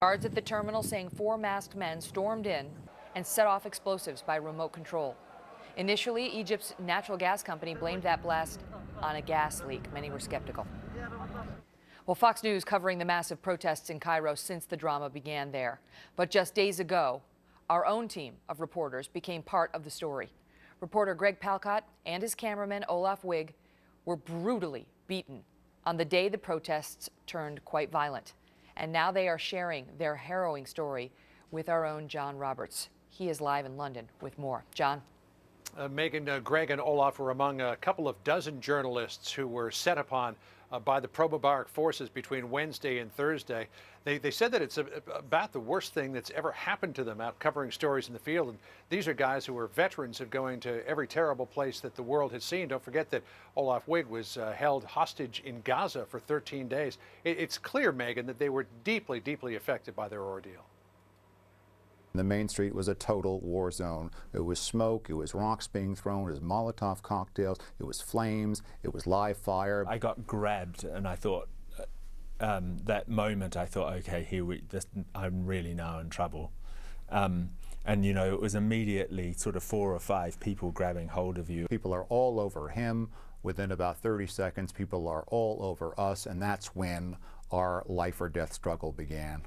Guards at the terminal saying 4 masked men stormed in and set off explosives by remote control. Initially, Egypt's natural gas company blamed that blast on a gas leak. Many were skeptical. Well, Fox News covering the massive protests in Cairo since the drama began there. But just days ago, our own team of reporters became part of the story. Reporter Greg Palcott and his cameraman Olaf Wigg were brutally beaten on the day the protests turned quite violent. And now they are sharing their harrowing story with our own John Roberts. He is live in London with more. John? Megan, Greg and Olaf were among a couple of dozen journalists who were set upon by the pro-Mubarak forces between Wednesday and Thursday. They said that it's about the worst thing that's ever happened to them out covering stories in the field. And these are guys who are veterans of going to every terrible place that the world has seen. Don't forget that Olaf Wigg was held hostage in Gaza for 13 days. It's clear, Megan, that they were deeply, deeply affected by their ordeal. The main street was a total war zone. It was smoke, it was rocks being thrown, it was Molotov cocktails, it was flames, it was live fire. I got grabbed and I thought, that moment I thought, okay, I'm really now in trouble. And you know, it was immediately sort of 4 or 5 people grabbing hold of you. People are all over him. Within about 30 seconds, people are all over us, and that's when our life or death struggle began.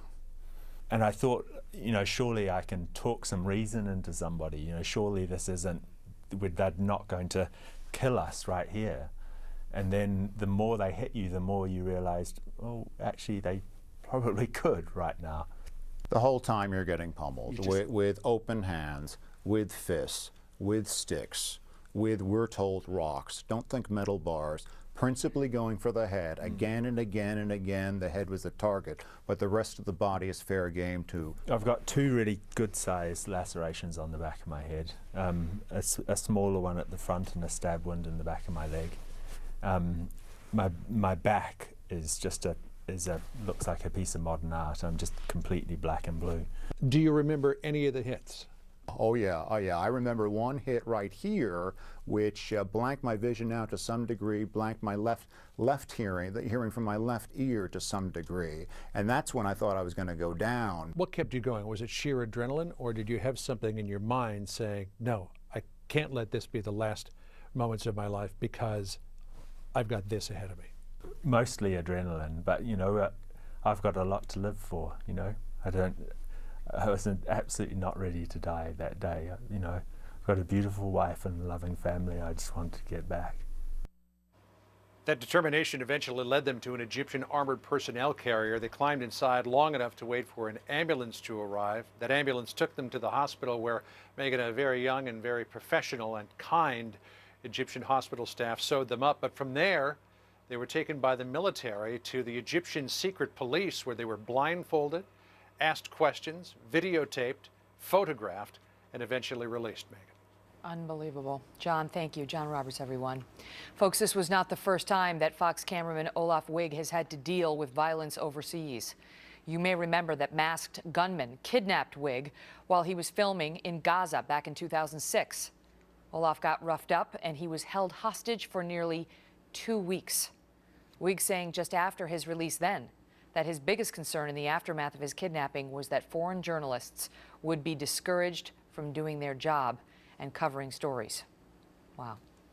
And I thought, you know, surely I can talk some reason into somebody. You know, surely this isn't, they're not going to kill us right here. And then the more they hit you, the more you realized, oh, actually they probably could right now. The whole time you're getting pummeled with open hands, with fists, with sticks, with, we're told, rocks. Don't think metal bars. Principally going for the head. Again and again and again, the head was the target, but the rest of the body is fair game too. I've got 2 really good-sized lacerations on the back of my head. A smaller one at the front and a stab wound in the back of my leg. My back is just looks like a piece of modern art. I'm just completely black and blue. Do you remember any of the hits? Oh yeah. I remember one hit right here, which blanked my vision out to some degree, blanked my left hearing, the hearing from my left ear to some degree, and that's when I thought I was going to go down. What kept you going? Was it sheer adrenaline, or did you have something in your mind saying, no, I can't let this be the last moments of my life because I've got this ahead of me? Mostly adrenaline, but you know, I've got a lot to live for. You know, I was absolutely not ready to die that day. You know, I've got a beautiful wife and a loving family. I just wanted to get back. That determination eventually led them to an Egyptian armored personnel carrier. They climbed inside long enough to wait for an ambulance to arrive. That ambulance took them to the hospital where Megan, a very young and very professional and kind Egyptian hospital staff, sewed them up. But from there, they were taken by the military to the Egyptian secret police, where they were blindfolded, asked questions, videotaped, photographed, and eventually released, Megan. Unbelievable. John, thank you. John Roberts, everyone. Folks, this was not the first time that Fox cameraman Olaf Wigg has had to deal with violence overseas. You may remember that masked gunmen kidnapped Wigg while he was filming in Gaza back in 2006. Olaf got roughed up and he was held hostage for nearly 2 weeks. Wigg saying just after his release then that his biggest concern in the aftermath of his kidnapping was that foreign journalists would be discouraged from doing their job and covering stories. Wow.